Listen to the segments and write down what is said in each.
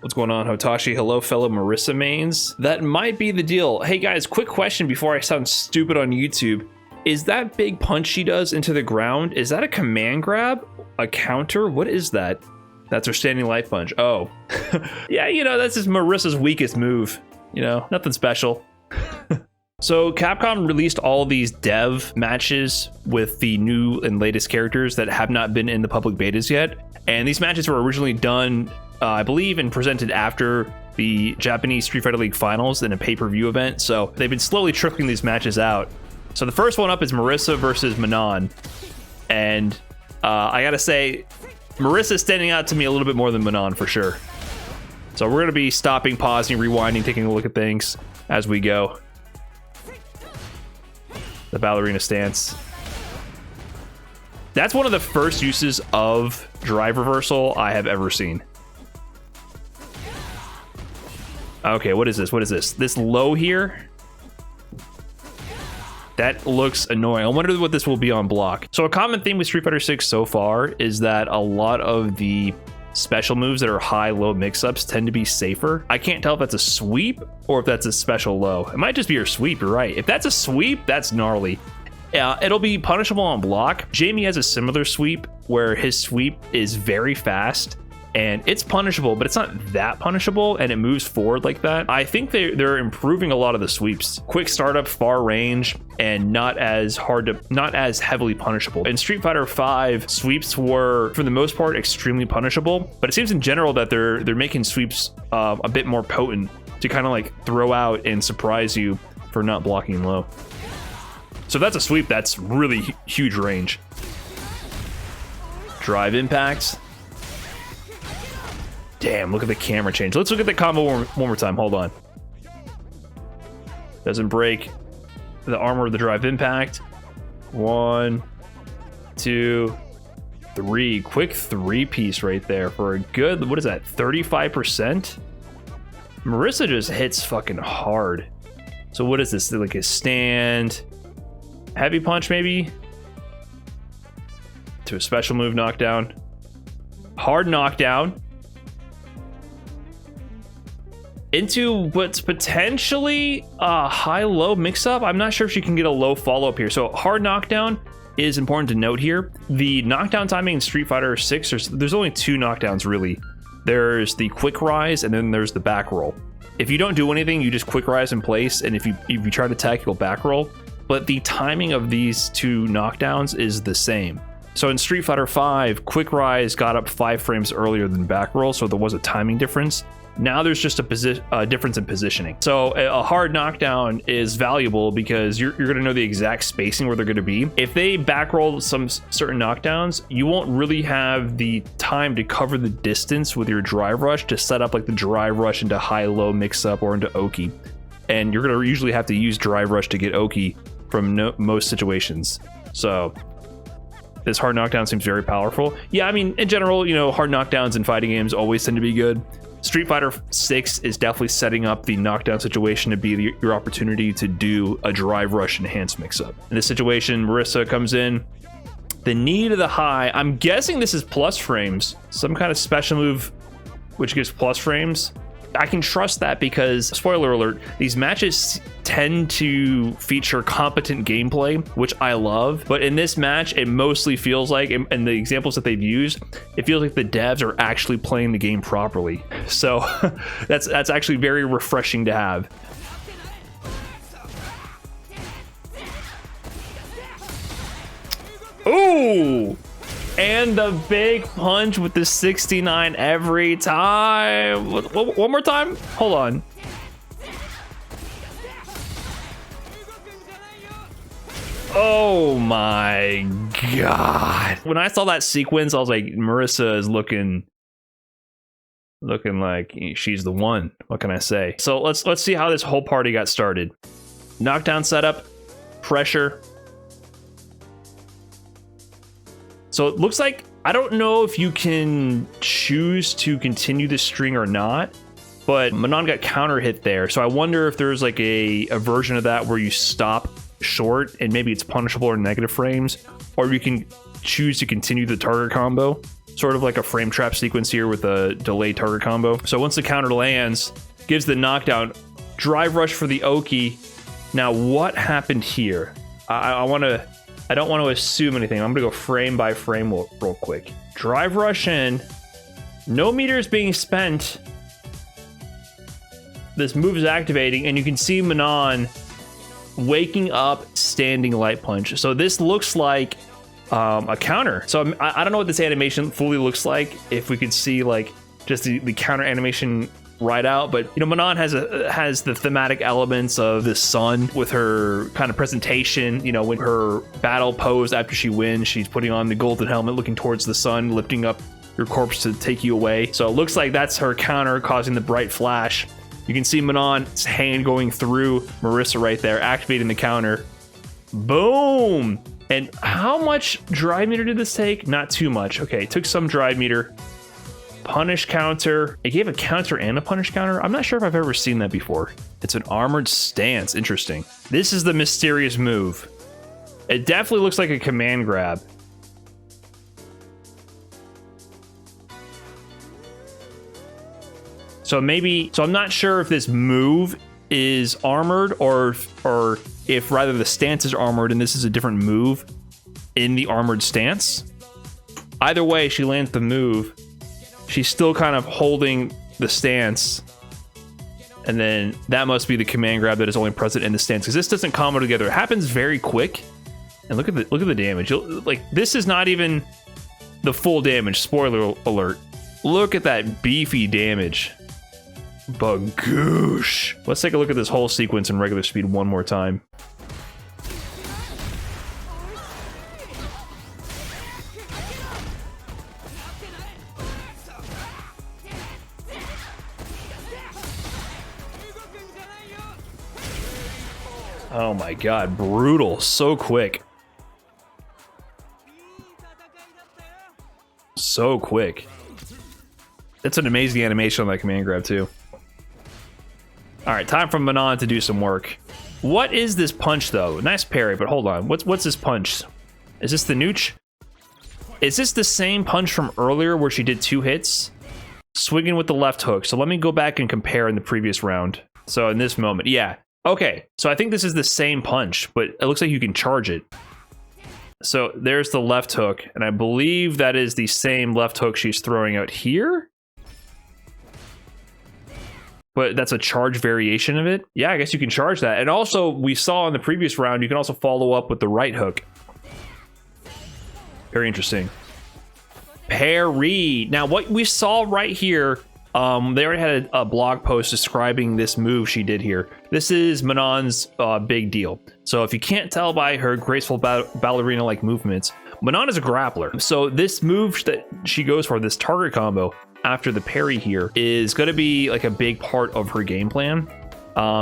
What's going on, Hotashi? Hello, fellow Marisa mains. That might be the deal. Hey guys, quick question before I sound stupid on YouTube. Is that big punch she does into the ground, is that a command grab? A counter? What is that? That's her standing light punch. Oh. Yeah, you know, that's just Marisa's weakest move. You know, nothing special. So Capcom released all of these dev matches with the new and latest characters that have not been in the public betas yet. And these matches were originally done, I believe, and presented after the Japanese Street Fighter League finals in a pay-per-view event. So they've been slowly trickling these matches out. So the first one up is Marisa versus Manon. And I gotta say, Marisa's standing out to me a little bit more than Manon for sure. So we're gonna be stopping, pausing, rewinding, taking a look at things as we go. The ballerina stance. That's one of the first uses of drive reversal I have ever seen. Okay, what is this? What is this? This low here? That looks annoying. I wonder what this will be on block. So a common theme with Street Fighter 6 so far is that a lot of the special moves that are high-low mix-ups tend to be safer. I can't tell if that's a sweep or if that's a special low. It might just be your sweep, you're right. If that's a sweep, that's gnarly. It'll be punishable on block. Jamie has a similar sweep where his sweep is very fast and it's punishable, but it's not that punishable and it moves forward like that. I think they're improving a lot of the sweeps. Quick startup, far range, and not as heavily punishable. In Street Fighter V, sweeps were, for the most part, extremely punishable, but it seems in general that they're making sweeps a bit more potent to kind of like throw out and surprise you for not blocking low. So that's a sweep that's really huge range. Drive impacts. Damn, look at the camera change. Let's look at the combo one more time. Hold on. Doesn't break the armor of the drive impact. 1, 2, 3. Quick 3-piece right there for a good, what is that, 35%? Marisa just hits fucking hard. So what is this? Like a stand, heavy punch maybe? To a special move knockdown. Hard knockdown. Into what's potentially a high-low mix-up. I'm not sure if she can get a low follow-up here. So hard knockdown is important to note here. The knockdown timing in Street Fighter 6, there's only 2 knockdowns really. There's the quick rise and then there's the back roll. If you don't do anything, you just quick rise in place, and if you try to attack, you'll back roll. But the timing of these 2 knockdowns is the same. So in Street Fighter V, quick rise got up 5 frames earlier than back roll, so there was a timing difference. Now there's just a difference in positioning. So a hard knockdown is valuable because you're going to know the exact spacing where they're going to be. If they back roll some certain knockdowns, you won't really have the time to cover the distance with your drive rush to set up like the drive rush into high-low mix-up or into Oki. And you're going to usually have to use drive rush to get Oki from most situations. So this hard knockdown seems very powerful. Yeah, I mean, in general, you know, hard knockdowns in fighting games always tend to be good. Street Fighter 6 is definitely setting up the knockdown situation to be your opportunity to do a drive rush enhanced mix-up. In this situation, Marisa comes in. The knee to the high, I'm guessing this is plus frames. Some kind of special move which gives plus frames. I can trust that because, spoiler alert, these matches tend to feature competent gameplay, which I love. But in this match, it mostly feels like, and the examples that they've used, it feels like the devs are actually playing the game properly. So that's actually very refreshing to have. Ooh! And the big punch with the 69 every time. One more time? Hold on. Oh my god. When I saw that sequence, I was like, Marisa is looking like she's the one. What can I say? So let's see how this whole party got started. Knockdown setup, pressure. So it looks like, I don't know if you can choose to continue this string or not, but Manon got counter hit there. So I wonder if there's like a version of that where you stop short and maybe it's punishable or negative frames, or you can choose to continue the target combo. sort of like a frame trap sequence here with a delayed target combo. So once the counter lands, gives the knockdown, drive rush for the Oki. Now what happened here? I don't want to assume anything. I'm gonna go frame by frame real quick. Drive rush in, no meters being spent. This move is activating, and you can see Manon waking up, standing light punch. So this looks like a counter. So I don't know what this animation fully looks like, if we could see like just the counter animation right out, but you know, Manon has the thematic elements of the sun with her kind of presentation. You know, when her battle pose after she wins, she's putting on the golden helmet, looking towards the sun, lifting up your corpse to take you away. So it looks like that's her counter, causing the bright flash. You can see Manon's hand going through Marisa right there, activating the counter. Boom! And how much drive meter did this take? Not too much. Okay, it took some drive meter. Punish counter. It gave a counter and a punish counter. I'm not sure if I've ever seen that before. It's an armored stance. Interesting. This is the mysterious move. It definitely looks like a command grab. So I'm not sure if this move is armored or if rather the stance is armored and this is a different move in the armored stance. Either way, she lands the move. She's still kind of holding the stance. And then that must be the command grab that is only present in the stance, because this doesn't combo together. It happens very quick. And look at the damage. Like, this is not even the full damage. Spoiler alert. Look at that beefy damage. Bagoosh. Let's take a look at this whole sequence in regular speed one more time. Oh my god, brutal. So quick. So quick. It's an amazing animation on that command grab too. Alright, time for Manon to do some work. What is this punch though? Nice parry, but hold on. What's this punch? Is this the nooch? Is this the same punch from earlier where she did 2 hits? Swinging with the left hook. So let me go back and compare in the previous round. So in this moment, yeah. Okay, so I think this is the same punch, but it looks like you can charge it. So there's the left hook, and I believe that is the same left hook she's throwing out here. But that's a charge variation of it. Yeah, I guess you can charge that. And also, we saw in the previous round, you can also follow up with the right hook. Very interesting. Parry. Now, what we saw right here, they already had a blog post describing this move she did here. This is Manon's big deal. So if you can't tell by her graceful ballerina-like movements, Manon is a grappler. So this move that she goes for, this target combo, after the parry here, is going to be like a big part of her game plan,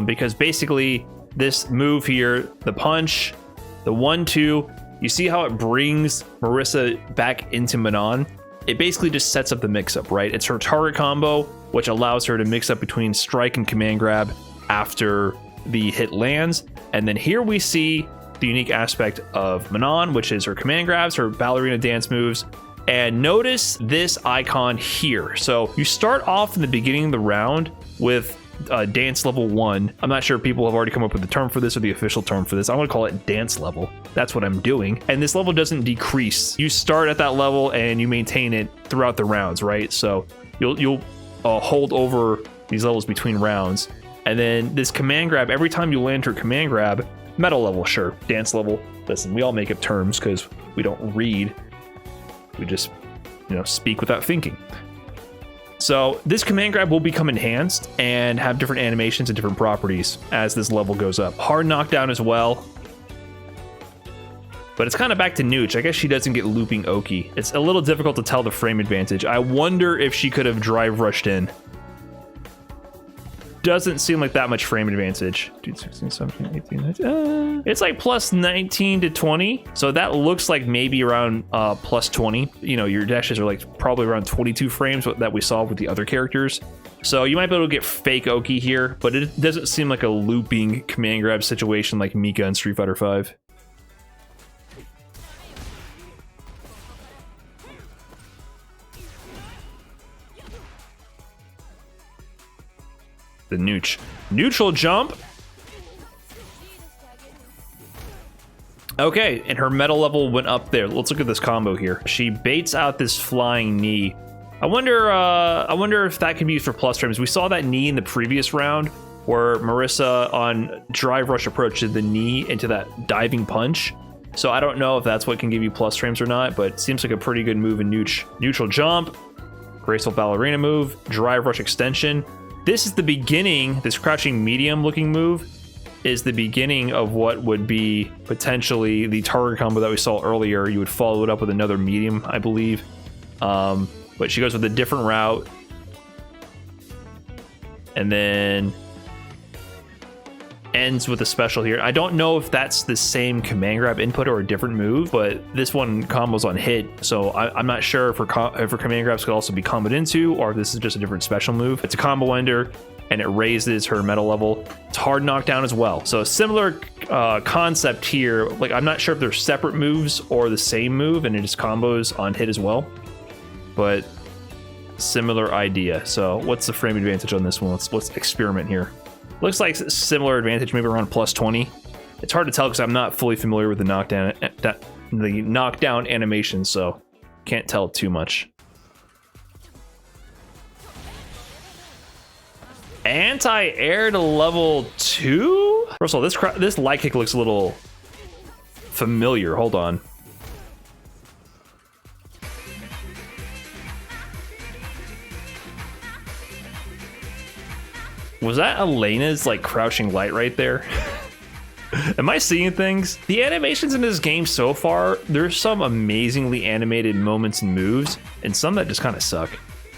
because basically this move here, the punch, the 1-2, you see how it brings Marisa back into Manon. It basically just sets up the mix-up, right? It's her target combo, which allows her to mix up between strike and command grab after the hit lands. And then here we see the unique aspect of Manon, which is her command grabs, her ballerina dance moves. And notice this icon here. So you start off in the beginning of the round with dance level 1. I'm not sure if people have already come up with the term for this or the official term for this. I'm going to call it dance level. That's what I'm doing. And this level doesn't decrease. You start at that level and you maintain it throughout the rounds, right? So you'll hold over these levels between rounds. And then this command grab, every time you land her command grab, metal level, sure, dance level. Listen, we all make up terms because we don't read. We just, speak without thinking. So this command grab will become enhanced and have different animations and different properties as this level goes up. Hard knockdown as well. But it's kind of back to Nooch. I guess she doesn't get looping Oki. It's a little difficult to tell the frame advantage. I wonder if she could have drive rushed in. Doesn't seem like that much frame advantage. Dude, 16, 17, 18, 19. It's like plus 19 to 20. So that looks like maybe around plus 20. Your dashes are like probably around 22 frames that we saw with the other characters. So you might be able to get fake Oki here, but it doesn't seem like a looping command grab situation like Mika in Street Fighter V. the nooch. Neutral jump. Okay, and her metal level went up there. Let's look at this combo here. She baits out this flying knee. I wonder if that can be used for plus frames. We saw that knee in the previous round where Marisa on drive rush approach did the knee into that diving punch. So I don't know if that's what can give you plus frames or not, but it seems like a pretty good move in nooch. Neutral jump, graceful ballerina move, drive rush extension. This is the beginning, this crouching medium looking move is the beginning of what would be potentially the target combo that we saw earlier. You would follow it up with another medium, I believe. But she goes with a different route. And then ends with a special here. I don't know if that's the same command grab input or a different move, but this one combos on hit. So I'm not sure if her command grabs could also be comboed into, or if this is just a different special move. It's a combo ender, and it raises her metal level. It's hard knockdown as well. So a similar concept here. Like, I'm not sure if they're separate moves or the same move, and it just combos on hit as well. But similar idea. So what's the frame advantage on this one? Let's experiment here. Looks like similar advantage, maybe around plus 20. It's hard to tell because I'm not fully familiar with the knockdown animation, so can't tell too much. Anti-air to level 2? First of all, this light kick looks a little familiar. Hold on. Was that Elena's like crouching light right there? Am I seeing things? The animations in this game so far, there's some amazingly animated moments and moves, and some that just kind of suck.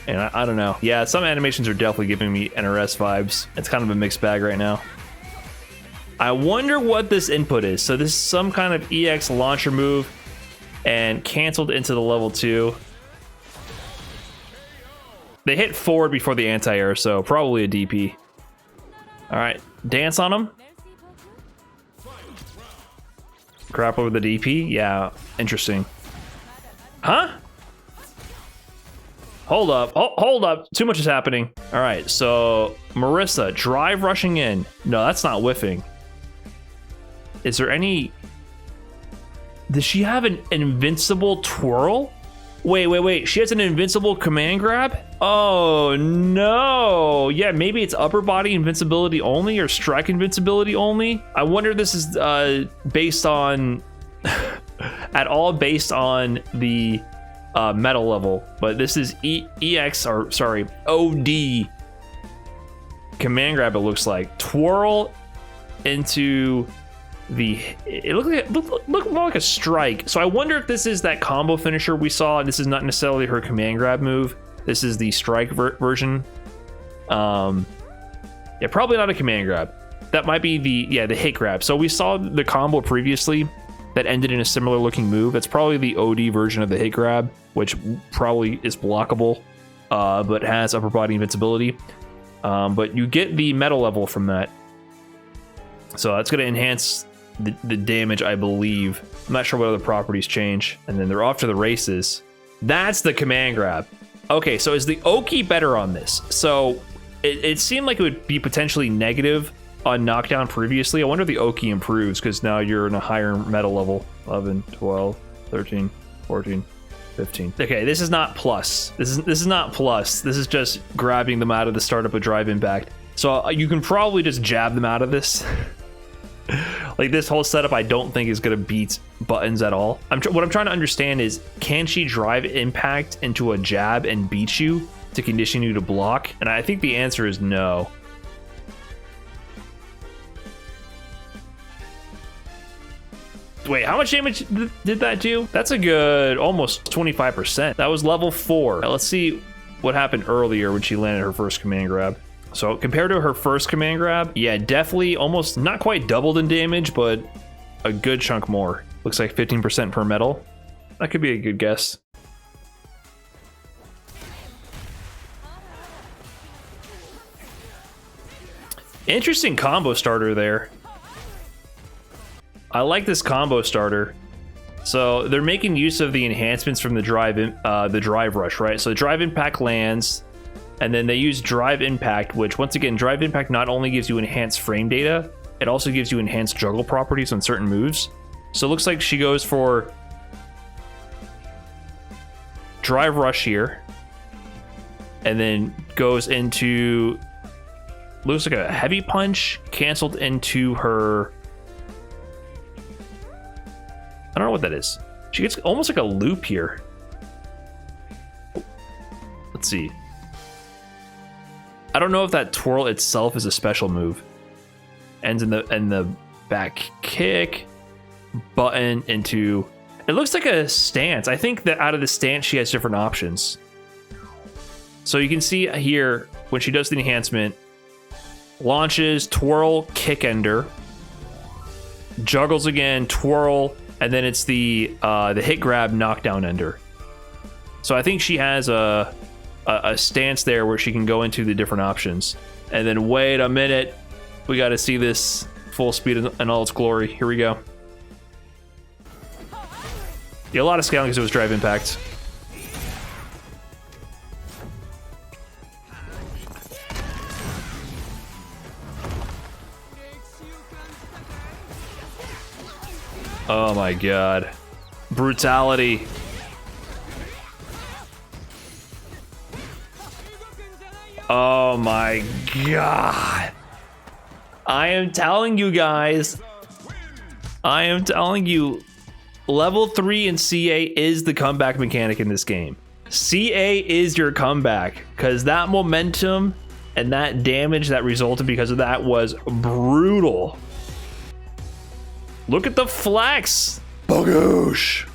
And I don't know. Yeah, some animations are definitely giving me NRS vibes. It's kind of a mixed bag right now. I wonder what this input is. So this is some kind of EX launcher move and canceled into the level 2. They hit forward before the anti-air, so probably a DP. All right, dance on him. Grapple with the DP. Yeah, interesting. Huh? Hold up. Oh, hold up. Too much is happening. All right, so Marisa, drive rushing in. No, that's not whiffing. Is there any... Does she have an invincible twirl? Wait. She has an invincible command grab? Oh, no. Yeah, maybe it's upper body invincibility only or strike invincibility only. I wonder if this is based on... at all based on the metal level. But this is OD command grab, it looks like. Twirl into... It looked more like a strike. So I wonder if this is that combo finisher we saw, and this is not necessarily her command grab move. This is the strike version. Yeah, probably not a command grab. That might be the hit grab. So we saw the combo previously that ended in a similar looking move. That's probably the OD version of the hit grab, which probably is blockable, but has upper body invincibility. But you get the metal level from that. So that's going to enhance the damage, I believe. I'm not sure what other properties change. And then they're off to the races. That's the command grab. Okay, so is the Oki better on this? So it seemed like it would be potentially negative on knockdown previously. I wonder if the Oki improves because now you're in a higher metal level. 11, 12, 13, 14, 15. Okay, this is not plus. This is not plus. This is just grabbing them out of the startup with drive impact. So you can probably just jab them out of this. Like this whole setup, I don't think is going to beat buttons at all. What I'm trying to understand is, can she drive impact into a jab and beat you to condition you to block? And I think the answer is no. Wait, how much damage did that do? That's a good almost 25%. That was level 4. Now let's see what happened earlier when she landed her first command grab. So compared to her first command grab, yeah, definitely almost not quite doubled in damage, but a good chunk more. Looks like 15% per metal. That could be a good guess. Interesting combo starter there. I like this combo starter. So they're making use of the enhancements from the drive rush, right? So the drive impact lands. And then they use drive impact, which once again, drive impact not only gives you enhanced frame data, it also gives you enhanced juggle properties on certain moves. So it looks like she goes for drive rush here, and then goes into, looks like a heavy punch canceled into her, I don't know what that is. She gets almost like a loop here. Let's see. I don't know if that twirl itself is a special move. Ends in the back kick, button into, it looks like a stance. I think that out of the stance she has different options. So you can see here when she does the enhancement, launches, twirl, kick ender, juggles again, twirl, and then it's the hit grab knockdown ender. So I think she has a stance there where she can go into the different options. And then wait a minute, we got to see this full speed in all its glory. Here we go. Yeah, a lot of scaling because it was drive impact. Oh my god. Brutality. Oh my god. I am telling you guys. I am telling you. Level 3 in CA is the comeback mechanic in this game. CA is your comeback, because that momentum and that damage that resulted because of that was brutal. Look at the flex. Bogoosh.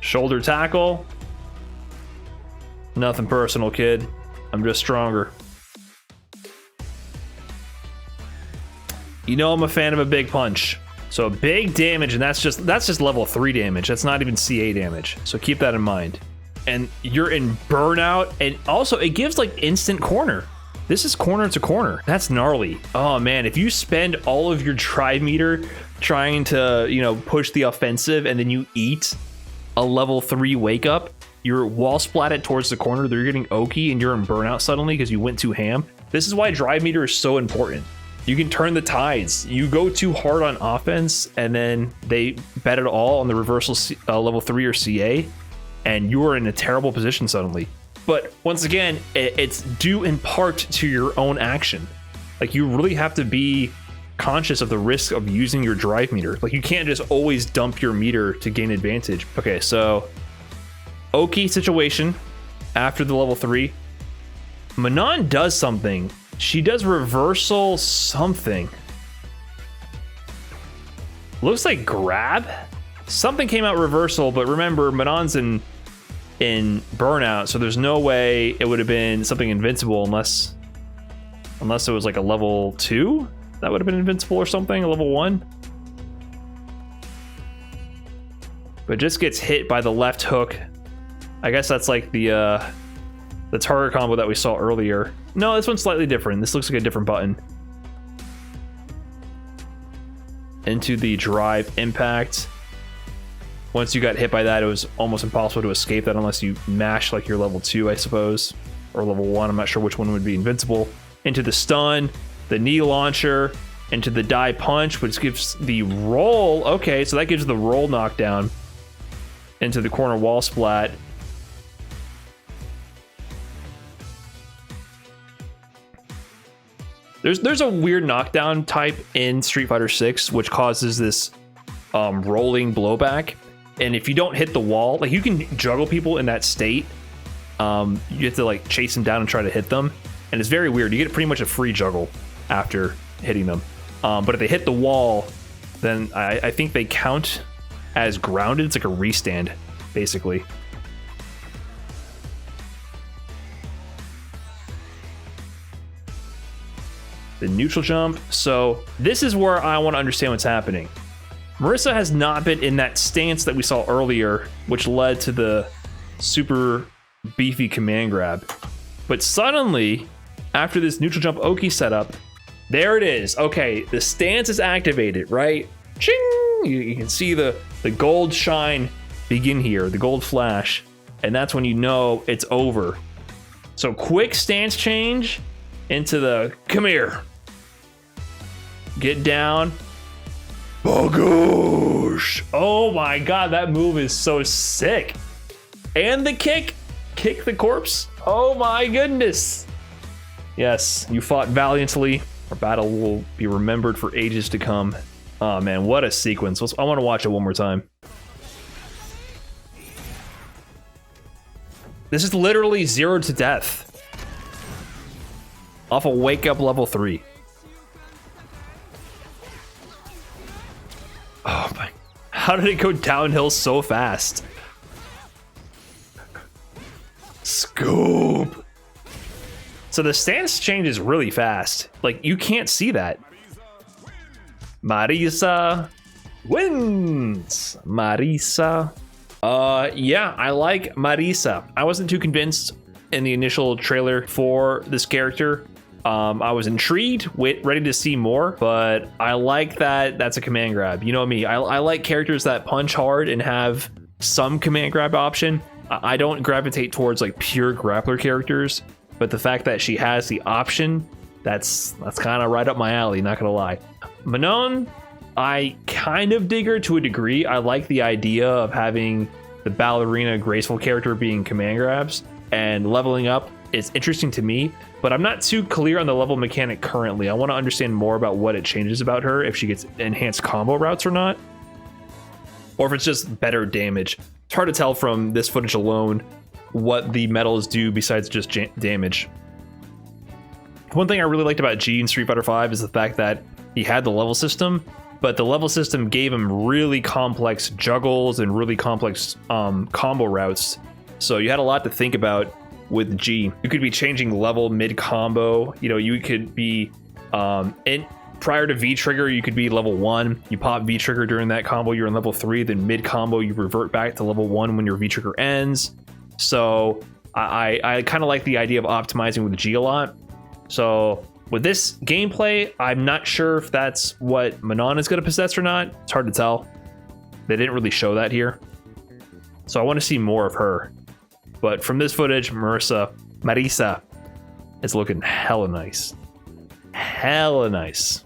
Shoulder tackle. Nothing personal, kid. I'm just stronger. You know I'm a fan of a big punch. So big damage, and that's just level 3 damage. That's not even CA damage. So keep that in mind. And you're in Burnout, and also it gives like instant corner. This is corner to corner. That's gnarly. Oh man, if you spend all of your drive meter trying to, you know, push the offensive, and then you eat a level 3 wake up, you're wall splatted towards the corner, they're getting Oki, and you're in Burnout suddenly because you went too ham. This is why drive meter is so important. You can turn the tides. You go too hard on offense, and then they bet it all on the reversal level 3 or CA, and you are in a terrible position suddenly. But once again, it's due in part to your own action. Like, you really have to be conscious of the risk of using your drive meter. Like, you can't just always dump your meter to gain advantage. Okay, so Oki situation after the level 3. Manon does something. She does reversal something. Looks like grab? Something came out reversal, but remember, Manon's in Burnout, so there's no way it would have been something invincible unless it was like a level 2? That would have been invincible or something, a level 1? But just gets hit by the left hook. I guess that's like the target combo that we saw earlier. No, this one's slightly different. This looks like a different button. Into the drive impact. Once you got hit by that, it was almost impossible to escape that unless you mash like your level 2, I suppose. Or level 1, I'm not sure which one would be invincible. Into the stun, the knee launcher, into the die punch, which gives the roll. Okay, so that gives the roll knockdown. Into the corner wall splat. There's a weird knockdown type in Street Fighter 6, which causes this rolling blowback. And if you don't hit the wall, like, you can juggle people in that state. You have to like chase them down and try to hit them. And it's very weird. You get pretty much a free juggle after hitting them. But if they hit the wall, then I think they count as grounded. It's like a restand, basically. The neutral jump. So this is where I want to understand what's happening. Marisa has not been in that stance that we saw earlier, which led to the super beefy command grab. But suddenly, after this neutral jump Oki setup, there it is. Okay, the stance is activated, right? Ching! You can see the gold shine begin here, the gold flash. And that's when you know it's over. So quick stance change into the come here. Get down. Bagoosh. Oh my god, that move is so sick. And the kick. Kick the corpse. Oh my goodness. Yes, you fought valiantly. Our battle will be remembered for ages to come. Oh man, what a sequence. I want to watch it one more time. This is literally 0 to death. Off a wake up level 3. Oh my. How did it go downhill so fast? Scoop. So the stance changes really fast. Like, you can't see that. Marisa wins. Marisa. Yeah, I like Marisa. I wasn't too convinced in the initial trailer for this character. I was intrigued, ready to see more, but I like that that's a command grab. You know me, I like characters that punch hard and have some command grab option. I don't gravitate towards like pure grappler characters, but the fact that she has the option, that's kind of right up my alley, not gonna lie. Manon, I kind of dig her to a degree. I like the idea of having the ballerina graceful character being command grabs and leveling up. It's interesting to me, but I'm not too clear on the level mechanic currently. I want to understand more about what it changes about her, if she gets enhanced combo routes or not, or if it's just better damage. It's hard to tell from this footage alone what the medals do besides just damage. One thing I really liked about G in Street Fighter V is the fact that he had the level system, but the level system gave him really complex juggles and really complex combo routes. So you had a lot to think about with G. You could be changing level mid combo. You know, you could be prior to V trigger, you could be level 1. You pop V trigger during that combo, you're in level 3. Then mid combo, you revert back to level 1 when your V trigger ends. So I kind of like the idea of optimizing with G a lot. So with this gameplay, I'm not sure if that's what Manon is going to possess or not. It's hard to tell. They didn't really show that here. So I want to see more of her. But from this footage, Marisa is looking hella nice. Hella nice.